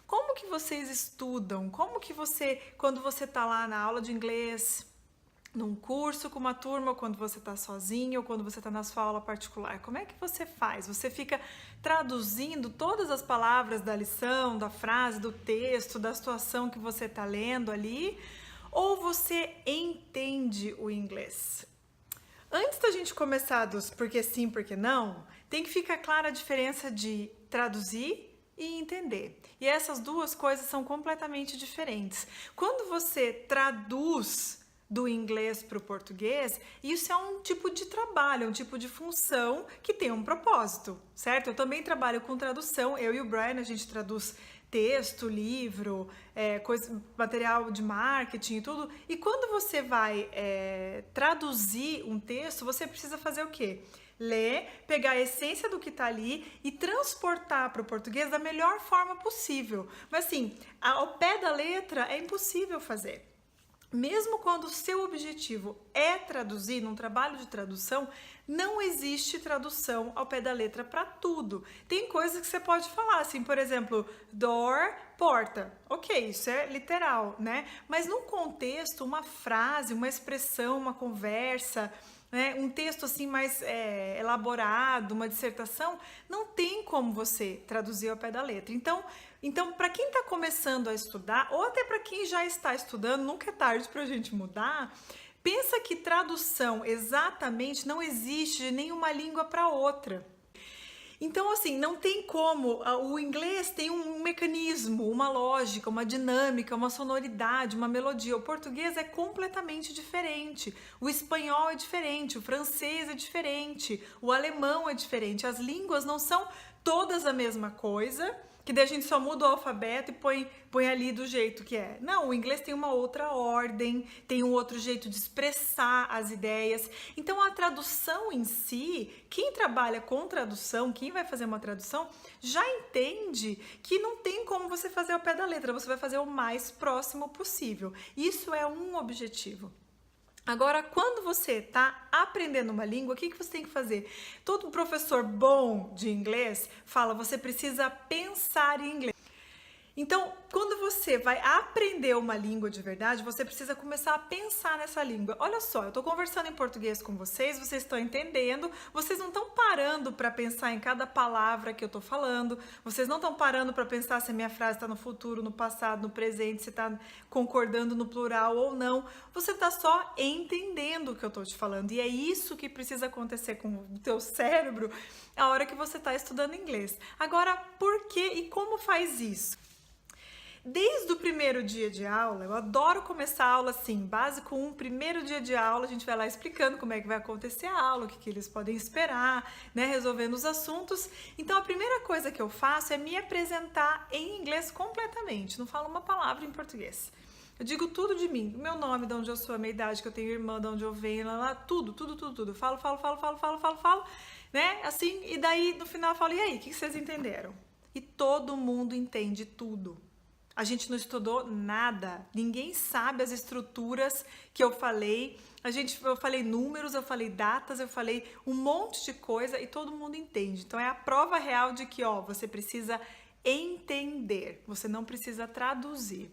Como que vocês estudam? Como que você, quando você está lá na aula de inglês, num curso com uma turma, ou quando você está sozinho, ou quando você está na sua aula particular, como é que você faz? Você fica traduzindo todas as palavras da lição, da frase, do texto, da situação que você está lendo ali, ou você entende o inglês? Antes da gente começar dos porque sim, porque não, tem que ficar clara a diferença de traduzir e entender. E essas duas coisas são completamente diferentes. Quando você traduz do inglês para o português, isso é um tipo de trabalho, um tipo de função que tem um propósito, certo? Eu também trabalho com tradução, eu e o Brian, a gente traduz texto, livro, material de marketing e tudo. E quando você vai traduzir um texto, você precisa fazer o quê? Ler, pegar a essência do que está ali e transportar para o português da melhor forma possível. Mas assim, ao pé da letra é impossível fazer. Mesmo quando o seu objetivo é traduzir, num trabalho de tradução, não existe tradução ao pé da letra para tudo. Tem coisas que você pode falar, assim, por exemplo, door, porta. Ok, isso é literal, né? Mas num contexto, uma frase, uma expressão, uma conversa, né, um texto assim mais elaborado, uma dissertação, não tem como você traduzir ao pé da letra. Então para quem está começando a estudar, ou até para quem já está estudando, nunca é tarde para a gente mudar, pensa que tradução exatamente não existe de nenhuma língua para outra. Então, assim, não tem como, o inglês tem um mecanismo, uma lógica, uma dinâmica, uma sonoridade, uma melodia. O português é completamente diferente, o espanhol é diferente, o francês é diferente, o alemão é diferente. As línguas não são todas a mesma coisa, que daí a gente só muda o alfabeto e põe ali do jeito que é. Não, o inglês tem uma outra ordem, tem um outro jeito de expressar as ideias. Então a tradução em si, quem trabalha com tradução, quem vai fazer uma tradução, já entende que não tem como você fazer ao pé da letra, você vai fazer o mais próximo possível. Isso é um objetivo. Agora, quando você está aprendendo uma língua, o que você tem que fazer? Todo professor bom de inglês fala, você precisa pensar em inglês. Então, quando você vai aprender uma língua de verdade, você precisa começar a pensar nessa língua. Olha só, eu estou conversando em português com vocês, vocês estão entendendo, vocês não estão parando para pensar em cada palavra que eu estou falando, vocês não estão parando para pensar se a minha frase está no futuro, no passado, no presente, se está concordando no plural ou não. Você está só entendendo o que eu estou te falando. E é isso que precisa acontecer com o teu cérebro a hora que você está estudando inglês. Agora, por que e como faz isso? Desde o primeiro dia de aula, eu adoro começar a aula assim, básico 1, primeiro dia de aula, a gente vai lá explicando como é que vai acontecer a aula, o que eles podem esperar, né, resolvendo os assuntos. Então a primeira coisa que eu faço é me apresentar em inglês completamente, não falo uma palavra em português. Eu digo tudo de mim, meu nome, de onde eu sou, a minha idade, que eu tenho irmã, de onde eu venho, lá, tudo. Falo, né, assim, e daí no final eu falo, e aí, o que vocês entenderam? E todo mundo entende tudo. A gente não estudou nada, ninguém sabe as estruturas que eu falei. Eu falei números, eu falei datas, eu falei um monte de coisa e todo mundo entende. Então é a prova real de que, você precisa entender, você não precisa traduzir.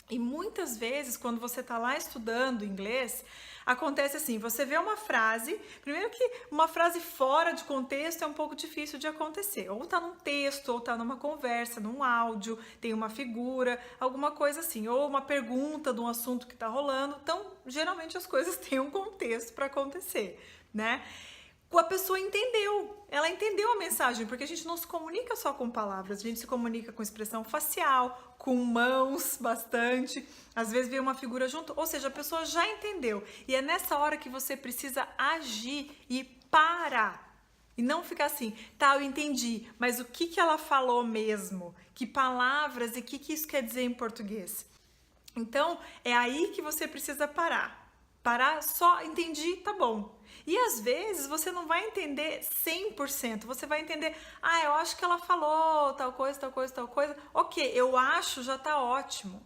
E muitas vezes, quando você está lá estudando inglês, acontece assim, você vê uma frase, primeiro que uma frase fora de contexto é um pouco difícil de acontecer. Ou está num texto, ou está numa conversa, num áudio, tem uma figura, alguma coisa assim. Ou uma pergunta de um assunto que está rolando. Então, geralmente as coisas têm um contexto para acontecer, né? A pessoa entendeu, ela entendeu a mensagem, porque a gente não se comunica só com palavras, a gente se comunica com expressão facial, com mãos bastante, às vezes vem uma figura junto, ou seja, a pessoa já entendeu. E é nessa hora que você precisa agir e parar. E não ficar assim, tá, eu entendi, mas o que ela falou mesmo? Que palavras e o que isso quer dizer em português? Então, é aí que você precisa parar. Parar, só entendi, tá bom. E às vezes você não vai entender 100%, você vai entender, eu acho que ela falou tal coisa. Ok, eu acho já tá ótimo.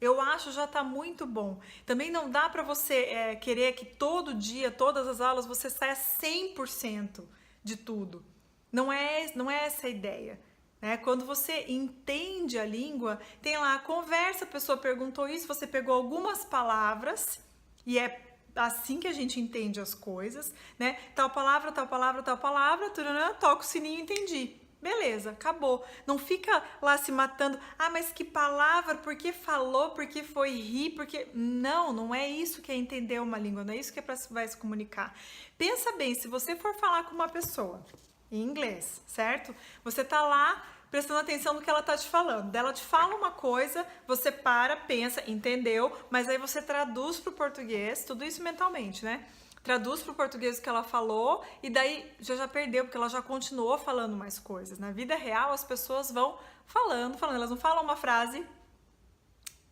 Eu acho já tá muito bom. Também não dá para você querer que todo dia, todas as aulas, você saia 100% de tudo. Não é essa a ideia. né? Quando você entende a língua, tem lá a conversa, a pessoa perguntou isso, você pegou algumas palavras e é assim que a gente entende as coisas, né? Tal palavra, tal palavra, tal palavra, tururã, toca o sininho e entendi. Beleza, acabou. Não fica lá se matando. Ah, mas que palavra? Por que falou? Por que foi rir? Porque não, não é isso que é entender uma língua, não é isso que é vai se comunicar. Pensa bem, se você for falar com uma pessoa em inglês, certo? Você tá lá prestando atenção no que ela tá te falando. Ela te fala uma coisa, você para, pensa, entendeu, mas aí você traduz pro português, tudo isso mentalmente, né? Traduz pro português o que ela falou e daí já perdeu, porque ela já continuou falando mais coisas. Na vida real, as pessoas vão falando, elas não falam uma frase,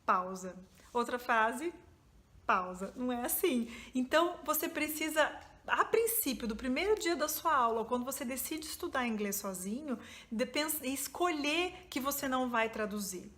pausa. Outra frase, pausa. Não é assim. Então, você precisa, a princípio, do primeiro dia da sua aula, quando você decide estudar inglês sozinho, escolher que você não vai traduzir.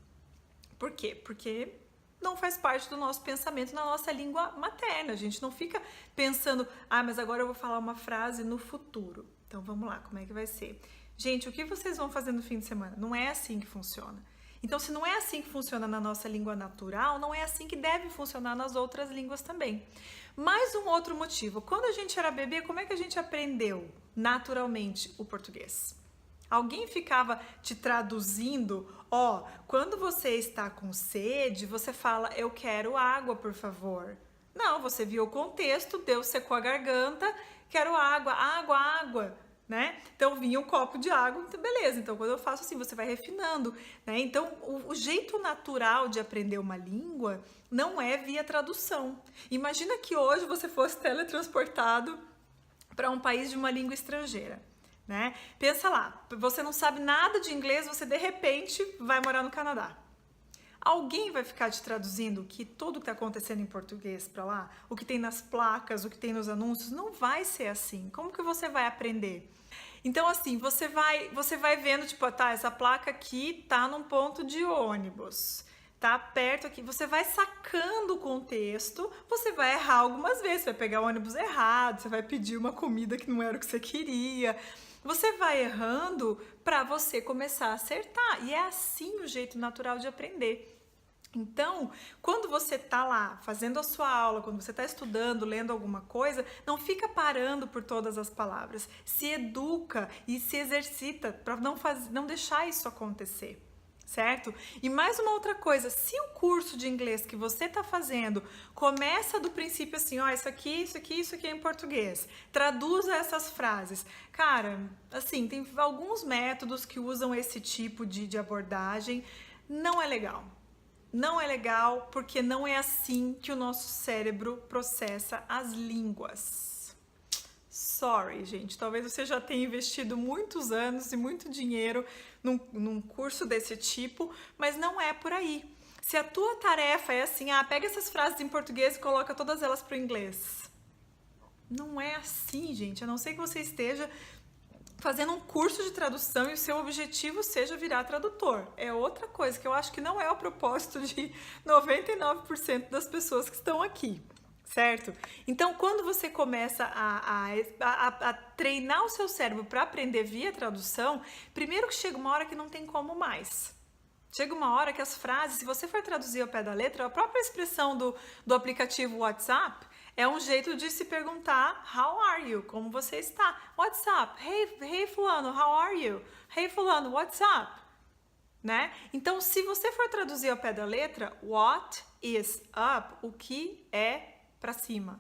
Por quê? Porque não faz parte do nosso pensamento na nossa língua materna. A gente não fica pensando, ah, mas agora eu vou falar uma frase no futuro. Então, vamos lá, como é que vai ser? Gente, o que vocês vão fazer no fim de semana? Não é assim que funciona. Então, se não é assim que funciona na nossa língua natural, não é assim que deve funcionar nas outras línguas também. Mais um outro motivo. Quando a gente era bebê, como é que a gente aprendeu naturalmente o português? Alguém ficava te traduzindo, ó, quando você está com sede, você fala, eu quero água, por favor. Não, você viu o contexto, Deus secou a garganta, quero água, água, água, né? Então vinha um copo de água, então, beleza. Então quando eu faço assim, você vai refinando, né? Então o jeito natural de aprender uma língua não é via tradução. Imagina que hoje você fosse teletransportado para um país de uma língua estrangeira. Né? Pensa lá, você não sabe nada de inglês, você de repente vai morar no Canadá. Alguém vai ficar te traduzindo que tudo que está acontecendo em português para lá, o que tem nas placas, o que tem nos anúncios, não vai ser assim. Como que você vai aprender? Então assim, você vai vendo, tipo, tá, essa placa aqui tá num ponto de ônibus. Tá perto aqui, você vai sacando o contexto, você vai errar algumas vezes, você vai pegar o ônibus errado, você vai pedir uma comida que não era o que você queria. Você vai errando para você começar a acertar. E é assim o jeito natural de aprender. Então, quando você tá lá fazendo a sua aula, quando você tá estudando, lendo alguma coisa, não fica parando por todas as palavras. Se educa e se exercita para não deixar isso acontecer. Certo? E mais uma outra coisa, se o curso de inglês que você está fazendo começa do princípio assim, ó, isso aqui é em português, traduza essas frases. Cara, assim, tem alguns métodos que usam esse tipo de abordagem, não é legal. Não é legal porque não é assim que o nosso cérebro processa as línguas. Sorry, gente, talvez você já tenha investido muitos anos e muito dinheiro num curso desse tipo, mas não é por aí. Se a tua tarefa é assim, pega essas frases em português e coloca todas elas para o inglês. Não é assim, gente, a não ser que você esteja fazendo um curso de tradução e o seu objetivo seja virar tradutor. É outra coisa que eu acho que não é o propósito de 99% das pessoas que estão aqui. Certo? Então, quando você começa a treinar o seu cérebro para aprender via tradução, primeiro que chega uma hora que não tem como mais. Chega uma hora que as frases, se você for traduzir ao pé da letra, a própria expressão do aplicativo WhatsApp é um jeito de se perguntar how are you? Como você está? What's up? Hey fulano, how are you? Hey fulano, what's up? Né? Então, se você for traduzir ao pé da letra, what is up? O que é para cima.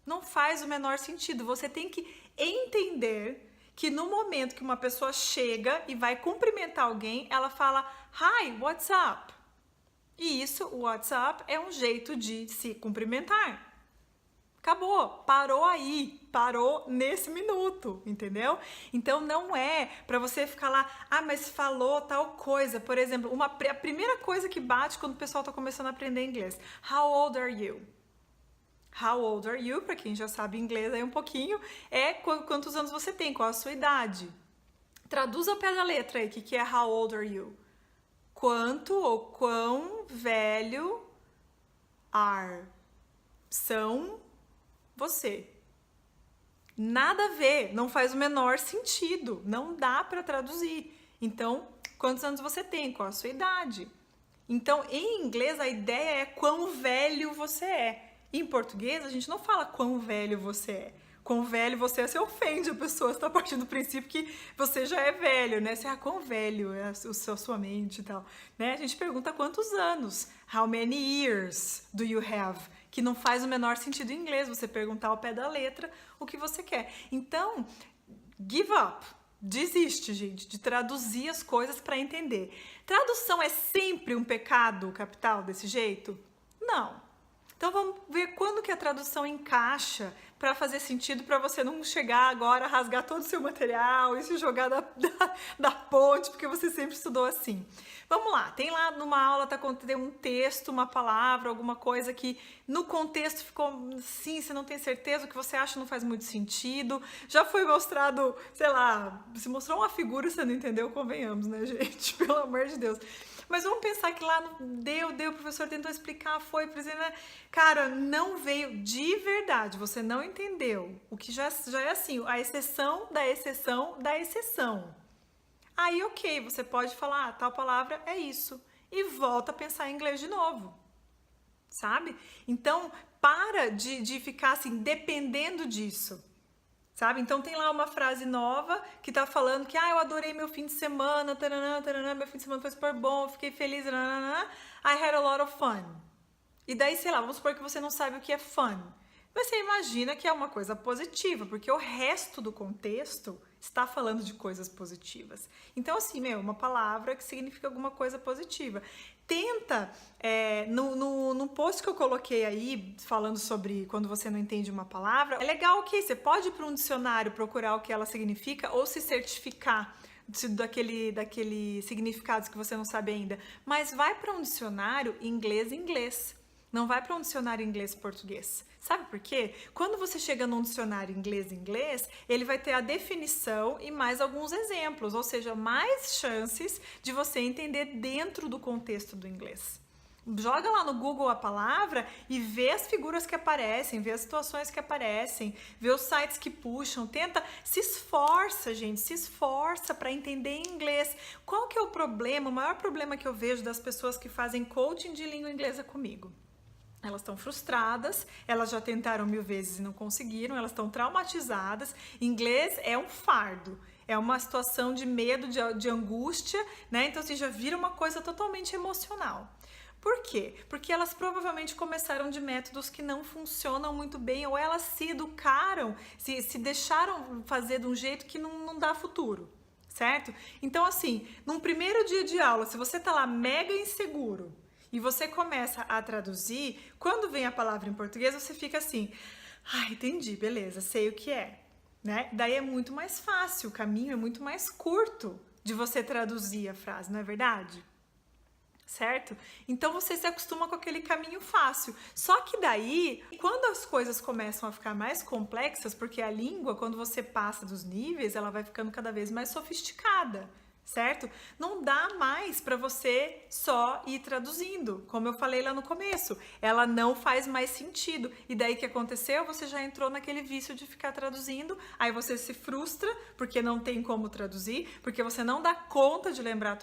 Não faz o menor sentido. Você tem que entender que no momento que uma pessoa chega e vai cumprimentar alguém, ela fala hi, what's up? E isso, o WhatsApp, é um jeito de se cumprimentar. Acabou, parou aí, parou nesse minuto, entendeu? Então não é para você ficar lá, mas falou tal coisa. Por exemplo, a primeira coisa que bate quando o pessoal está começando a aprender inglês. How old are you? How old are you? Para quem já sabe inglês aí um pouquinho, é quantos anos você tem, qual a sua idade. Traduza ao pé da letra aí, o que é how old are you? Quanto ou quão velho são você. Nada a ver, não faz o menor sentido, não dá para traduzir. Então, quantos anos você tem? Qual a sua idade? Então, em inglês, a ideia é quão velho você é. Em português, a gente não fala quão velho você é. Quão velho você é, você ofende a pessoa. Você está partindo do princípio que você já é velho, né? Você, quão velho é a sua mente e tal. Né? A gente pergunta quantos anos. How many years do you have? Que não faz o menor sentido em inglês, você perguntar ao pé da letra o que você quer. Então, give up. Desiste, gente, de traduzir as coisas para entender. Tradução é sempre um pecado capital desse jeito? Não. Então vamos ver quando que a tradução encaixa para fazer sentido, para você não chegar agora, rasgar todo o seu material e se jogar da ponte, porque você sempre estudou assim. Vamos lá, tem lá numa aula, tem um texto, uma palavra, alguma coisa que no contexto ficou assim, você não tem certeza, o que você acha não faz muito sentido. Já foi mostrado, sei lá, se mostrou uma figura, você não entendeu, convenhamos, né, gente? Pelo amor de Deus. Mas vamos pensar que lá deu, o professor tentou explicar, foi, por exemplo, cara, não veio de verdade, você não entendeu. O que já é assim, a exceção da exceção da exceção. Aí, ok, você pode falar, tal palavra é isso. E volta a pensar em inglês de novo. Sabe? Então, para de ficar assim, dependendo disso. Sabe? Então tem lá uma frase nova que tá falando que eu adorei meu fim de semana, taranã, taranã, meu fim de semana foi super bom, fiquei feliz, taranã, I had a lot of fun. E daí, sei lá, vamos supor que você não sabe o que é fun. Você imagina que é uma coisa positiva, porque o resto do contexto está falando de coisas positivas. Então, assim, uma palavra que significa alguma coisa positiva. Tenta, no post que eu coloquei aí, falando sobre quando você não entende uma palavra, é legal que você pode ir para um dicionário procurar o que ela significa ou se certificar daquele significados que você não sabe ainda. Mas vai para um dicionário inglês. Não vai para um dicionário inglês-português. Sabe por quê? Quando você chega num dicionário inglês, ele vai ter a definição e mais alguns exemplos, ou seja, mais chances de você entender dentro do contexto do inglês. Joga lá no Google a palavra e vê as figuras que aparecem, vê as situações que aparecem, vê os sites que puxam, se esforça, gente, se esforça para entender em inglês. Qual que é o problema, o maior problema que eu vejo das pessoas que fazem coaching de língua inglesa comigo? Elas estão frustradas, elas já tentaram 1000 vezes e não conseguiram, elas estão traumatizadas. Inglês é um fardo, é uma situação de medo, de angústia, né? Então, assim, já vira uma coisa totalmente emocional. Por quê? Porque elas provavelmente começaram de métodos que não funcionam muito bem ou elas se educaram, se deixaram fazer de um jeito que não dá futuro, certo? Então, assim, num primeiro dia de aula, se você tá lá mega inseguro, e você começa a traduzir, quando vem a palavra em português, você fica assim, entendi, beleza, sei o que é, né? Daí é muito mais fácil, o caminho é muito mais curto de você traduzir a frase, não é verdade? Certo? Então você se acostuma com aquele caminho fácil. Só que daí, quando as coisas começam a ficar mais complexas, porque a língua, quando você passa dos níveis, ela vai ficando cada vez mais sofisticada. Certo? Não dá mais para você só ir traduzindo, como eu falei lá no começo, ela não faz mais sentido. E daí que aconteceu? Você já entrou naquele vício de ficar traduzindo, aí você se frustra porque não tem como traduzir, porque você não dá conta de lembrar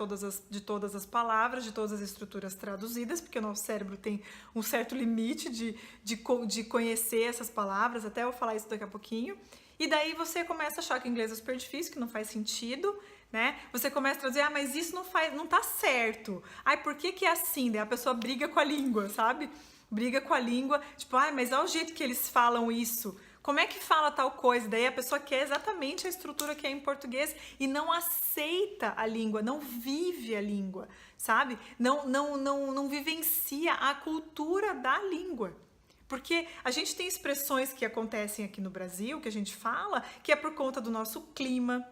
de todas as palavras, de todas as estruturas traduzidas, porque o nosso cérebro tem um certo limite de conhecer essas palavras, até eu falar isso daqui a pouquinho. E daí você começa a achar que o inglês é super difícil, que não faz sentido, né? Você começa a traduzir, mas isso não tá certo. Por que é assim? Daí a pessoa briga com a língua, sabe? Briga com a língua, tipo, mas olha o jeito que eles falam isso. Como é que fala tal coisa? Daí a pessoa quer exatamente a estrutura que é em português e não aceita a língua, não vive a língua, sabe? Não vivencia a cultura da língua. Porque a gente tem expressões que acontecem aqui no Brasil, que a gente fala, que é por conta do nosso clima,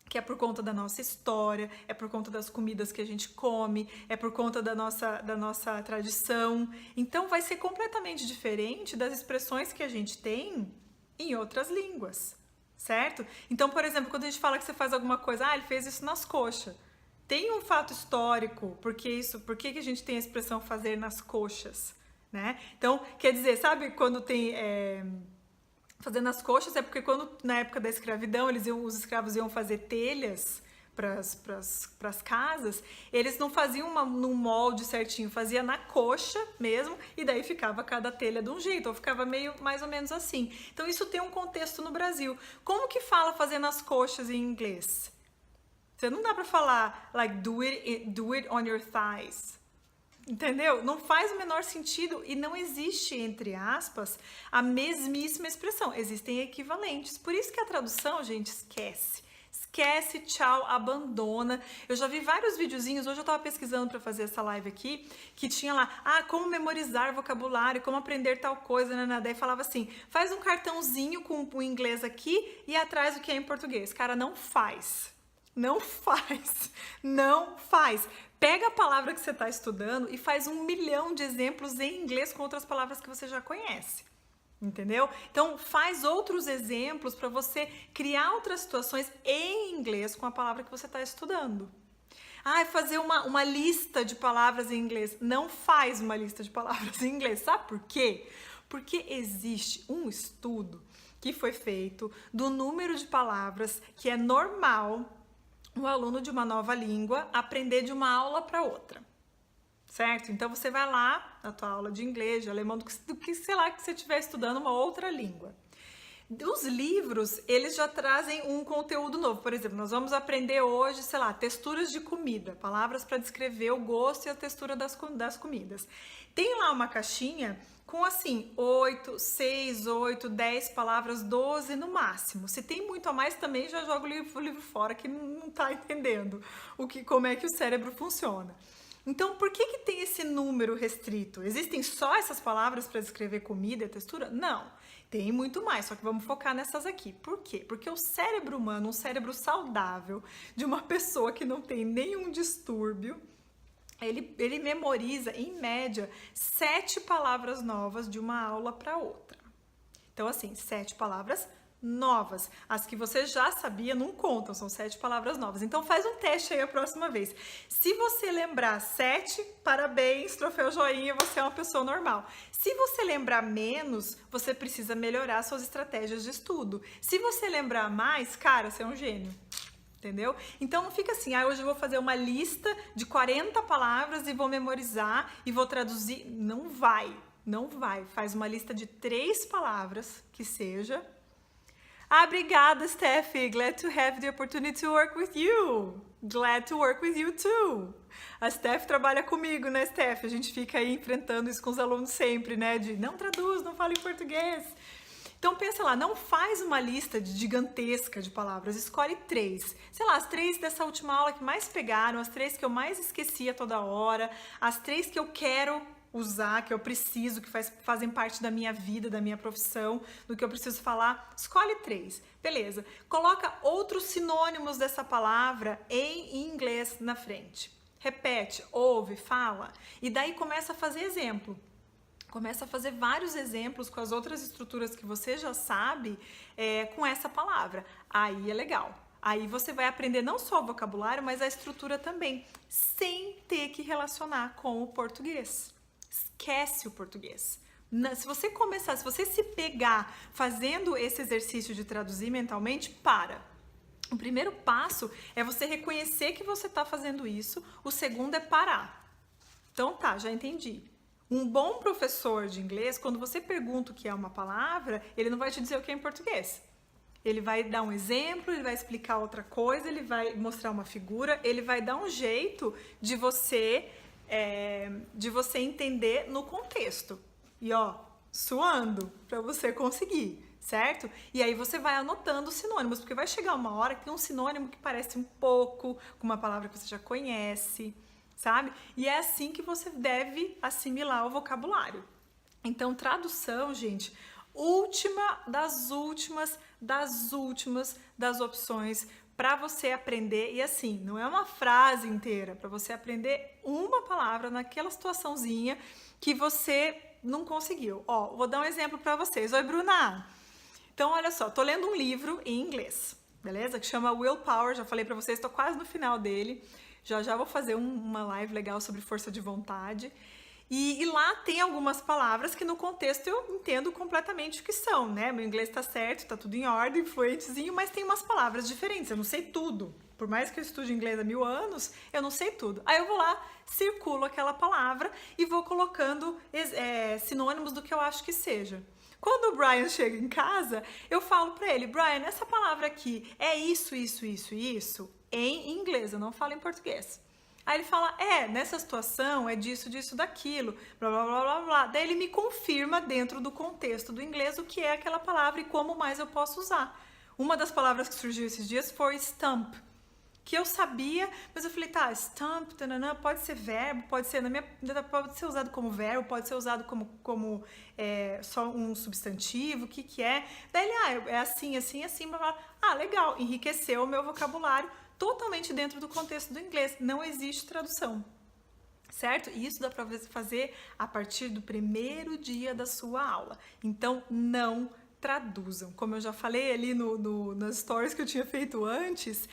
que é por conta da nossa história, é por conta das comidas que a gente come, é por conta da nossa tradição. Então vai ser completamente diferente das expressões que a gente tem em outras línguas, certo? Então, por exemplo, quando a gente fala que você faz alguma coisa, ele fez isso nas coxas. Tem um fato histórico, por que a gente tem a expressão fazer nas coxas? Né? Então, quer dizer, sabe quando tem fazer nas coxas? É porque quando na época da escravidão os escravos iam fazer telhas pras casas, eles não faziam num molde certinho, fazia na coxa mesmo, e daí ficava cada telha de um jeito, ou ficava meio mais ou menos assim. Então isso tem um contexto no Brasil. Como que fala fazendo as coxas em inglês? Você não dá pra falar like do it on your thighs. Entendeu? Não faz o menor sentido e não existe, entre aspas, a mesmíssima expressão. Existem equivalentes. Por isso que a tradução, gente, esquece. Esquece, tchau, abandona. Eu já vi vários videozinhos, hoje eu tava pesquisando para fazer essa live aqui, que tinha lá, como memorizar vocabulário, como aprender tal coisa, né? Daí falava assim, faz um cartãozinho com o inglês aqui e atrás o que é em português. Cara, não faz. Não faz. Não faz. Pega a palavra que você está estudando e faz 1 milhão de exemplos em inglês com outras palavras que você já conhece. Entendeu? Então, faz outros exemplos para você criar outras situações em inglês com a palavra que você está estudando. Fazer uma lista de palavras em inglês. Não faz uma lista de palavras em inglês. Sabe por quê? Porque existe um estudo que foi feito do número de palavras que é normal um aluno de uma nova língua aprender de uma aula para outra. Certo? Então você vai lá na tua aula de inglês, de alemão, do que sei lá que você estiver estudando uma outra língua. Os livros, eles já trazem um conteúdo novo. Por exemplo, nós vamos aprender hoje, sei lá, texturas de comida, palavras para descrever o gosto e a textura das comidas. Tem lá uma caixinha com assim, 8, 6, 8, 10 palavras, 12 no máximo. Se tem muito a mais também, já joga o livro fora que não tá entendendo como é que o cérebro funciona. Então, por que tem esse número restrito? Existem só essas palavras para descrever comida e textura? Não, tem muito mais, só que vamos focar nessas aqui. Por quê? Porque o cérebro humano, um cérebro saudável, de uma pessoa que não tem nenhum distúrbio, ele memoriza, em média, 7 palavras novas de uma aula para outra. Então, assim, 7 palavras novas. As que você já sabia não contam, são 7 palavras novas. Então faz um teste aí a próxima vez. Se você lembrar 7, parabéns, troféu joinha, você é uma pessoa normal. Se você lembrar menos, você precisa melhorar suas estratégias de estudo. Se você lembrar mais, cara, você é um gênio. Entendeu? Então não fica assim, hoje eu vou fazer uma lista de 40 palavras e vou memorizar e vou traduzir. Não vai, não vai. Faz uma lista de 3 palavras, que seja. Obrigada, Steffi. Glad to have the opportunity to work with you. Glad to work with you too. A Steph trabalha comigo, né, Steph? A gente fica aí enfrentando isso com os alunos sempre, né? De não traduz, não fala em português. Então pensa lá, não faz uma lista gigantesca de palavras, escolhe 3. Sei lá, as 3 dessa última aula que mais pegaram, as 3 que eu mais esquecia toda hora, as 3 que eu quero usar, que eu preciso, que fazem parte da minha vida, da minha profissão, do que eu preciso falar. Escolhe 3, beleza. Coloca outros sinônimos dessa palavra em inglês na frente. Repete, ouve, fala, e daí começa a fazer exemplo. Começa a fazer vários exemplos com as outras estruturas que você já sabe com essa palavra. Aí é legal. Aí você vai aprender não só o vocabulário, mas a estrutura também, sem ter que relacionar com o português. Esquece o português. Se você se pegar fazendo esse exercício de traduzir mentalmente, para. O primeiro passo é você reconhecer que você está fazendo isso, o segundo é parar. Então tá, já entendi. Um bom professor de inglês, quando você pergunta o que é uma palavra, ele não vai te dizer o que é em português. Ele vai dar um exemplo, ele vai explicar outra coisa, ele vai mostrar uma figura, ele vai dar um jeito de você entender no contexto. E suando para você conseguir, certo? E aí você vai anotando os sinônimos, porque vai chegar uma hora que tem um sinônimo que parece um pouco com uma palavra que você já conhece, sabe? E é assim que você deve assimilar o vocabulário. Então, tradução, gente, última das últimas das opções para você aprender. E assim, não é uma frase inteira, para você aprender uma palavra naquela situaçãozinha que você não conseguiu. Vou dar um exemplo para vocês. Oi, Bruna! Então, olha só, tô lendo um livro em inglês, beleza? Que chama Willpower, já falei para vocês, tô quase no final dele. Já vou fazer uma live legal sobre força de vontade. E lá tem algumas palavras que no contexto eu entendo completamente o que são, né? Meu inglês tá certo, tá tudo em ordem, fluentezinho, mas tem umas palavras diferentes, eu não sei tudo. Por mais que eu estude inglês há 1000 anos, eu não sei tudo. Aí eu vou lá, circulo aquela palavra e vou colocando sinônimos do que eu acho que seja. Quando o Brian chega em casa, eu falo pra ele, Brian, essa palavra aqui é isso, isso, isso e isso em inglês, eu não falo em português. Aí ele fala, nessa situação é disso, disso, daquilo, blá, blá, blá, blá, blá. Daí ele me confirma dentro do contexto do inglês o que é aquela palavra e como mais eu posso usar. Uma das palavras que surgiu esses dias foi stump, que eu sabia, mas eu falei, tá, stump, tanana, pode ser verbo, pode ser, pode ser usado como verbo, pode ser usado como só um substantivo, o que que é? Daí ele, é assim, assim, assim, blá, blá. Ah, legal, enriqueceu o meu vocabulário totalmente dentro do contexto do inglês, não existe tradução. Certo? E isso dá para fazer a partir do primeiro dia da sua aula. Então, não traduzam. Como eu já falei ali nas stories que eu tinha feito antes,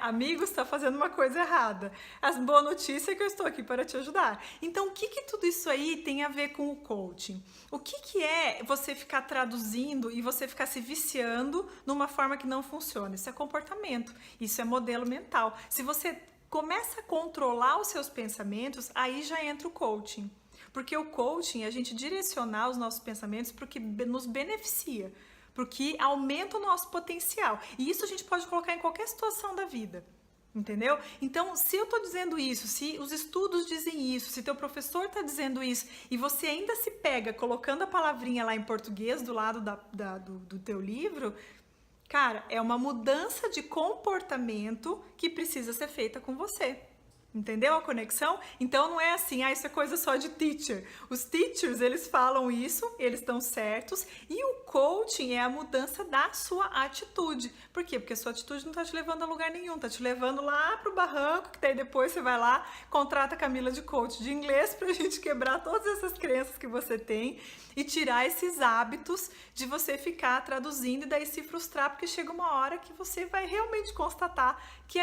amigos, está fazendo uma coisa errada. A boa notícia é que eu estou aqui para te ajudar. Então, o que tudo isso aí tem a ver com o coaching? O que é você ficar traduzindo e você ficar se viciando numa forma que não funciona? Isso é comportamento, isso é modelo mental. Se você começa a controlar os seus pensamentos, aí já entra o coaching. Porque o coaching é a gente direcionar os nossos pensamentos para o que nos beneficia, para o que aumenta o nosso potencial. E isso a gente pode colocar em qualquer situação da vida. Entendeu? Então, se eu estou dizendo isso, se os estudos dizem isso, se teu professor está dizendo isso, e você ainda se pega colocando a palavrinha lá em português do lado do teu livro, cara, é uma mudança de comportamento que precisa ser feita com você. Entendeu a conexão? Então não é assim, isso é coisa só de teacher. Os teachers, eles falam isso, eles estão certos, e o coaching é a mudança da sua atitude. Por quê? Porque a sua atitude não tá te levando a lugar nenhum, tá te levando lá pro barranco, que daí depois você vai lá, contrata a Camila de coach de inglês pra gente quebrar todas essas crenças que você tem e tirar esses hábitos de você ficar traduzindo e daí se frustrar, porque chega uma hora que você vai realmente constatar que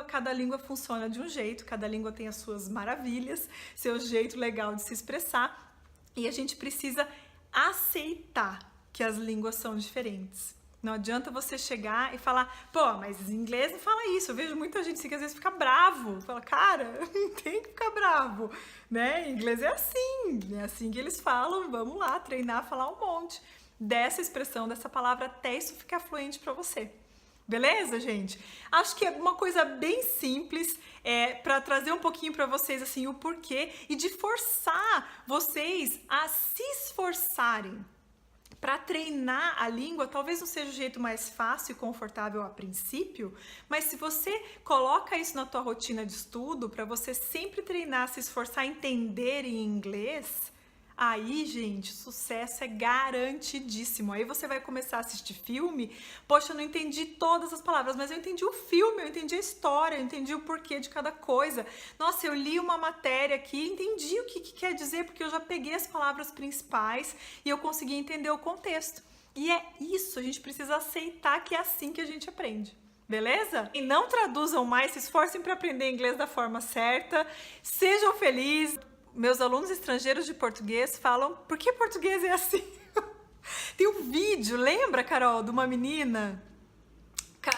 cada língua funciona de um jeito, cada língua tem as suas maravilhas, seu jeito legal de se expressar, e a gente precisa aceitar que as línguas são diferentes. Não adianta você chegar e falar, pô, mas em inglês não fala isso. Eu vejo muita gente assim que às vezes fica bravo. Fala, cara, não tem que ficar bravo, né? Em inglês é assim que eles falam. Vamos lá, treinar, falar um monte dessa expressão, dessa palavra, até isso ficar fluente pra você. Beleza, gente? Acho que é uma coisa bem simples, para trazer um pouquinho para vocês assim o porquê e de forçar vocês a se esforçarem para treinar a língua. Talvez não seja o jeito mais fácil e confortável a princípio, mas se você coloca isso na tua rotina de estudo, para você sempre treinar, se esforçar a entender em inglês, aí, gente, sucesso é garantidíssimo. Aí você vai começar a assistir filme, poxa, eu não entendi todas as palavras, mas eu entendi o filme, eu entendi a história, eu entendi o porquê de cada coisa. Nossa, eu li uma matéria aqui, entendi o que quer dizer, porque eu já peguei as palavras principais e eu consegui entender o contexto. E é isso, a gente precisa aceitar que é assim que a gente aprende. Beleza? E não traduzam mais, se esforcem para aprender inglês da forma certa, sejam felizes. Meus alunos estrangeiros de português falam, por que português é assim? Tem um vídeo, lembra, Carol, de uma menina?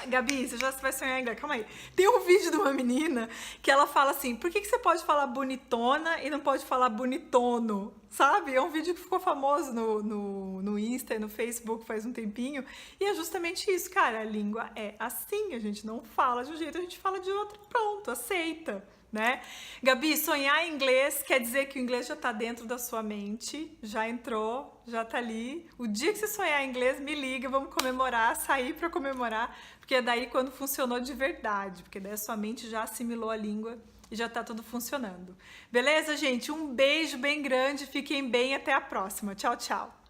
Gabi, você já vai sonhar em inglês, calma aí. Tem um vídeo de uma menina que ela fala assim, por que você pode falar bonitona e não pode falar bonitono? Sabe? É um vídeo que ficou famoso no Insta e no Facebook faz um tempinho. E é justamente isso, cara, a língua é assim, a gente não fala de um jeito, a gente fala de outro, pronto, aceita. Né? Gabi, sonhar em inglês quer dizer que o inglês já tá dentro da sua mente, já entrou, já tá ali. O dia que você sonhar em inglês, me liga, vamos comemorar, sair para comemorar, porque é daí quando funcionou de verdade, porque daí a sua mente já assimilou a língua e já tá tudo funcionando. Beleza, gente? Um beijo bem grande, fiquem bem, até a próxima. Tchau, tchau.